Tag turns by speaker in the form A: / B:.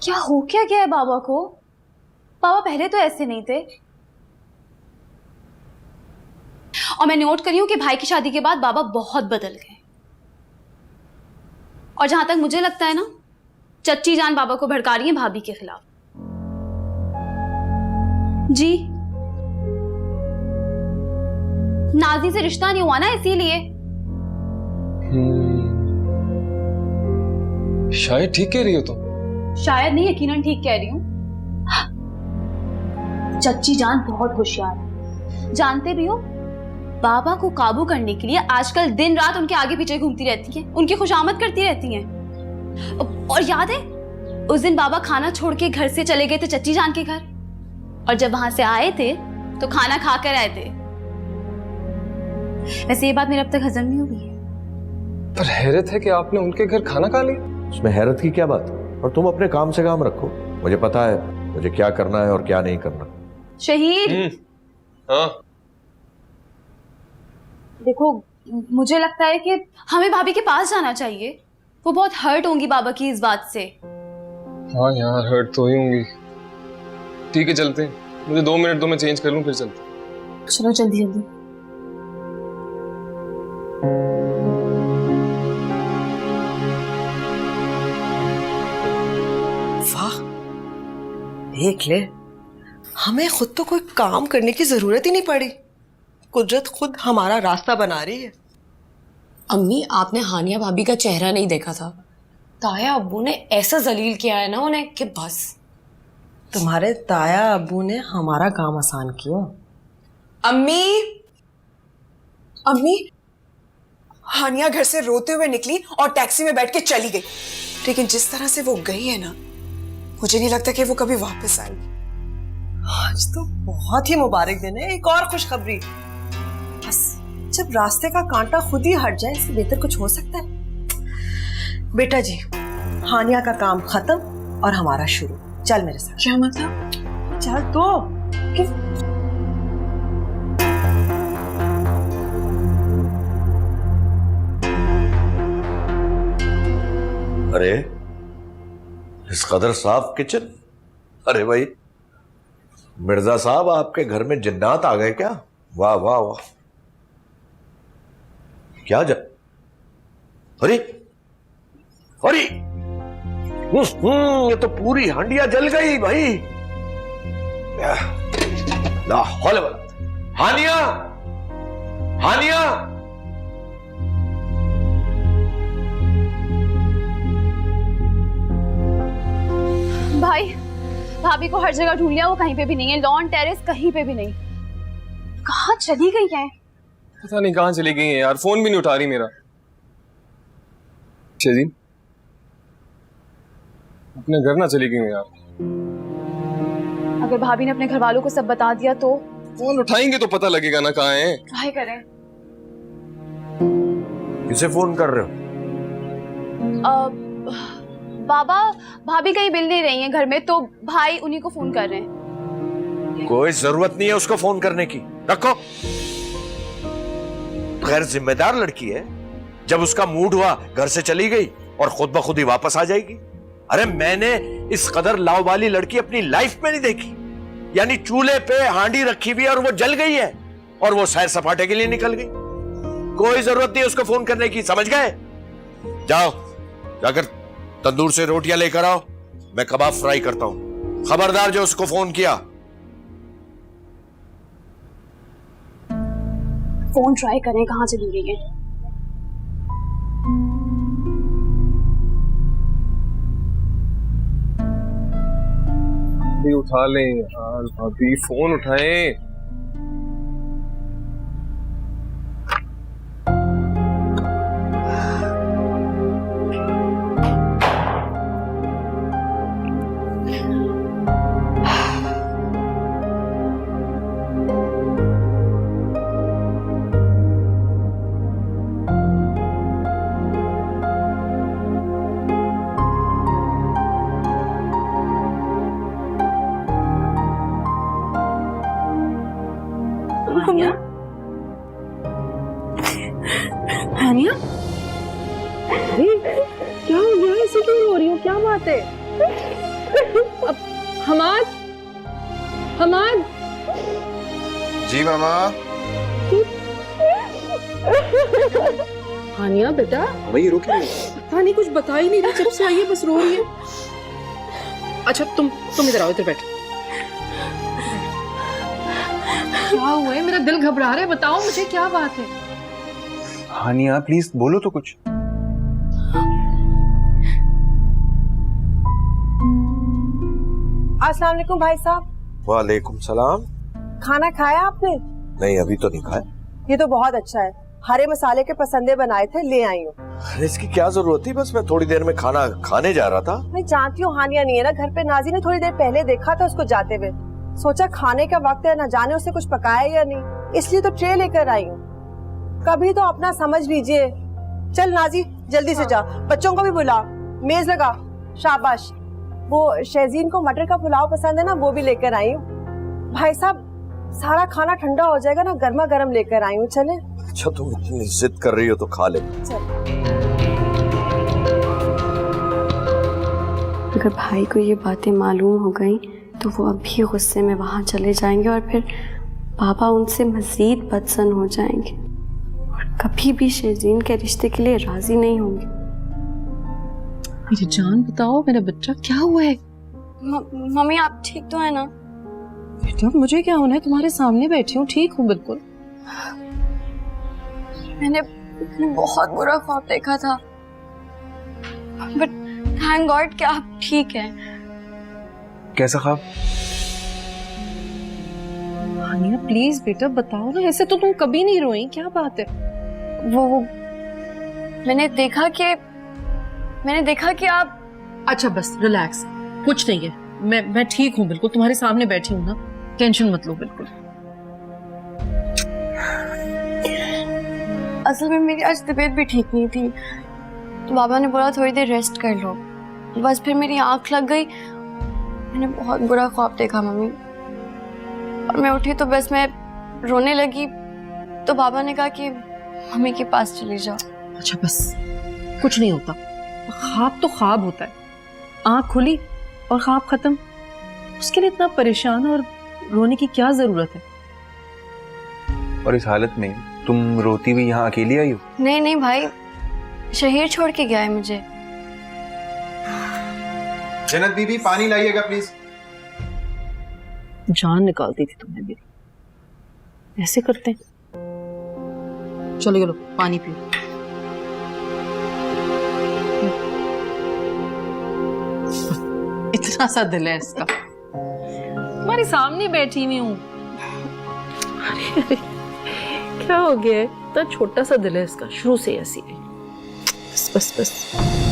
A: क्या हो क्या गया है बाबा को? बाबा पहले तो ऐसे नहीं थे। और मैं नोट करी हूं कि भाई की शादी के बाद बाबा बहुत बदल गए। और जहां तक मुझे लगता है ना, चच्ची जान बाबा को भड़का रही है भाभी के खिलाफ। जी, नाज़ी से रिश्ता नहीं हुआ ना, इसीलिए।
B: शायद ठीक कह रही हो तुम।
A: शायद नहीं, यकीनन ठीक कह रही हूं। चच्ची जान बहुत होशियार है। जानते भी हो, बाबा को काबू करने के लिए आजकल दिन रात उनके आगे पीछे घूमती रहती हैं, उनकी खुशामद करती रहती हैं। और याद है उस दिन बाबा खाना छोड़ के घर से चले गए थे चच्ची जान के घर, और जब वहां से आए थे तो खाना खा कर आए थे। वैसे ये बात मेरे अब तक हजम नहीं हुई है।
B: पर हैरत है कि आपने उनके घर खाना खा लिया।
C: उसमें हैरत की क्या बात? और तुम अपने काम से काम रखो। मुझे पता है मुझे क्या करना है और क्या नहीं करना।
A: शहीद,
B: हाँ
A: देखो, मुझे लगता है कि हमें भाभी के पास जाना चाहिए। वो बहुत हर्ट होंगी बाबा की इस बात से।
B: हाँ यार, हर्ट तो ही होंगी। ठीक है, चलते हैं। मुझे 2 मिनट दो, मैं चेंज कर लूं, फिर चलते हैं।
A: चलो जल्दी जल्दी।
D: वाह, देख ले, हमें खुद तो कोई काम करने की जरूरत ही नहीं पड़ी। कुदरत खुद हमारा रास्ता बना रही है।
E: अम्मी, आपने हानिया भाभी का चेहरा नहीं देखा था। ताया अब्बू ने ऐसा जलील किया है ना उन्हें कि बस।
D: तुम्हारे ताया अब्बू ने हमारा काम आसान किया।
F: अम्मी, अम्मी, हानिया घर से रोते हुए निकली और टैक्सी में बैठ के चली गई। लेकिन जिस तरह से वो गई है ना, मुझे नहीं लगता कि वो कभी वापस आएगी।
D: आज तो बहुत ही मुबारक दिन है। एक और खुशखबरी। बस जब रास्ते का कांटा खुद ही हट जाए, इससे बेहतर कुछ हो सकता है? बेटा जी, हानिया का काम खत्म और हमारा शुरू। चल मेरे साथ।
F: क्या मतलब?
D: चल तो।
C: अरे इस कदर साफ किचन। अरे भाई मिर्जा साहब, आपके घर में जिन्नात आ गए क्या? वाह वाह वाह। क्या अरे अरे, ये तो पूरी हांडिया जल गई भाई। ला हौले वाला। हानिया, हानिया,
A: भाई, भाभी को हर जगह ढूंढ लिया, वो कहीं पे भी नहीं है। लॉन, टेरेस, कहीं पे भी नहीं। कहाँ चली गई है?
B: पता नहीं कहाँ चली गई है यार, फोन भी नहीं उठा रही मेरा। शजीन, अपने घर ना चली गई यार।
A: अगर भाभी ने अपने घर वालों को सब बता दिया तो?
B: फोन उठाएंगे तो पता लगेगा ना कहाँ है।
A: क्या करें?
C: किसे फोन कर रहे हो?
A: बाबा, भाभी कहीं मिल नहीं रही हैं घर में, तो भाई उन्हीं को फोन कर रहे हैं।
C: कोई जरूरत नहीं है उसको फोन करने की, रखो। गैर जिम्मेदार लड़की है। जब उसका मूड हुआ घर से चली गई और खुद ब खुद ही वापस आ जाएगी। अरे मैंने इस कदर लाव वाली लड़की अपनी लाइफ में नहीं देखी। यानी चूल्हे पे हांडी रखी हुई है और वो जल गई है, और वो सैर सपाटे के लिए निकल गई। कोई जरूरत नहीं उसको फोन करने की, समझ गए? जाओ जाकर तंदूर से रोटियां लेकर आओ, मैं कबाब फ्राई करता हूं। खबरदार जो उसको फोन किया।
A: फोन ट्राई करें, कहाँ चली गई है?
B: उठा लें यार, भाभी फोन उठाएं।
A: हानिया, हानिया, क्या हो गया? ऐसे क्यों रो रही हो? क्या बात है?
D: हमाद, हमाद।
G: जी मामा।
D: हानिया बेटा,
G: वही रो क्यों रही?
D: पता नहीं, कुछ बता ही नहीं रही, जब से आई है बस रो रही है। अच्छा तुम इधर आओ, इधर बैठो। क्या हुआ है? मेरा दिल घबरा रहा है, बताओ मुझे क्या बात है।
G: हानिया प्लीज बोलो तो कुछ।
D: अस्सलाम वालेकुम भाई साहब।
C: वालेकुम सलाम।
D: खाना खाया आपने?
C: नहीं अभी तो नहीं खाया।
D: ये तो बहुत अच्छा है, हरे मसाले के पसंदे बनाए थे, ले आई हूँ।
C: अरे इसकी क्या जरूरत थी, बस मैं थोड़ी देर में खाना खाने जा रहा था।
D: मैं जानती हूँ हानिया नहीं है ना घर पे, नाजी ने थोड़ी देर पहले देखा था उसको जाते हुए, सोचा खाने का वक्त है, ना जाने उसने कुछ पकाया या नहीं, इसलिए तो ट्रे लेकर आई हूँ। कभी तो अपना समझ लीजिए। चल नाजी जल्दी से जा, बच्चों को भी बुला, मेज लगा। शाबाश। वो शहजीन को मटर का पुलाव पसंद है ना, वो भी लेकर आई हूँ। भाई साहब सारा खाना ठंडा हो जाएगा ना, गर्मा गर्म लेकर आई हूँ। चले?
C: अच्छा तुम इतनी जिद कर रही हो तो खा ले।
E: अगर भाई को ये बातें मालूम हो गई तो वो अभी गुस्से में वहां चले जाएंगे और फिर पापा उनसे मजीद बदसन हो जाएंगे और कभी भी शहजीन के रिश्ते के लिए राजी नहीं होंगे।
D: मेरी जान बताओ मेरा बच्चा, क्या हुआ है?
E: मम्मी आप ठीक तो है ना?
D: बेटा मुझे क्या होना है, तुम्हारे सामने बैठी हूँ, ठीक हूँ बिल्कुल।
E: मैंने बहुत बुरा ख्वाब देखा था, बट थैंक गॉड कि आप ठीक हैं।
G: कैसा ख्वाब?
D: हानिया प्लीज बेटा बताओ ना, ऐसे तो तुम कभी नहीं रोई, क्या बात है?
E: वो मैंने देखा कि आप।
D: अच्छा बस रिलैक्स, कुछ नहीं है, मैं ठीक हूँ बिल्कुल, तुम्हारे सामने बैठी हूँ ना, टेंशन मत लो बिल्कुल।
E: असल में मेरी आज तबीयत भी ठीक नहीं थी, तो बाबा ने बोला थोड़ी देर रेस्ट कर लो, बस फिर मेरी आंख लग गई, मैंने बहुत बुरा ख्वाब देखा मम्मी, और मैं उठी तो बस मैं रोने लगी, तो बाबा ने कहा कि मम्मी के पास चली जाओ।
D: अच्छा बस कुछ नहीं होता, ख्वाब तो ख्वाब होता है, आंख खुली और ख्वाब खत्म, उसके लिए इतना परेशान और रोने की क्या जरूरत है?
G: और इस हालत में तुम रोती हुई यहाँ अकेली आई हो?
E: नहीं भाई, शहीर छोड़ के गया है मुझे।
G: जन्नत बीबी पानी लाइएगा प्लीज।
D: जान निकालती थी तुमने मेरी, ऐसे करते हैं। चलो पानी पियो। इतना सा दिल है इसका, तुम्हारे सामने बैठी हुई हूँ। अरे क्या हो गया है, इतना छोटा सा दिल है इसका, शुरू से ऐसी है। बस बस बस।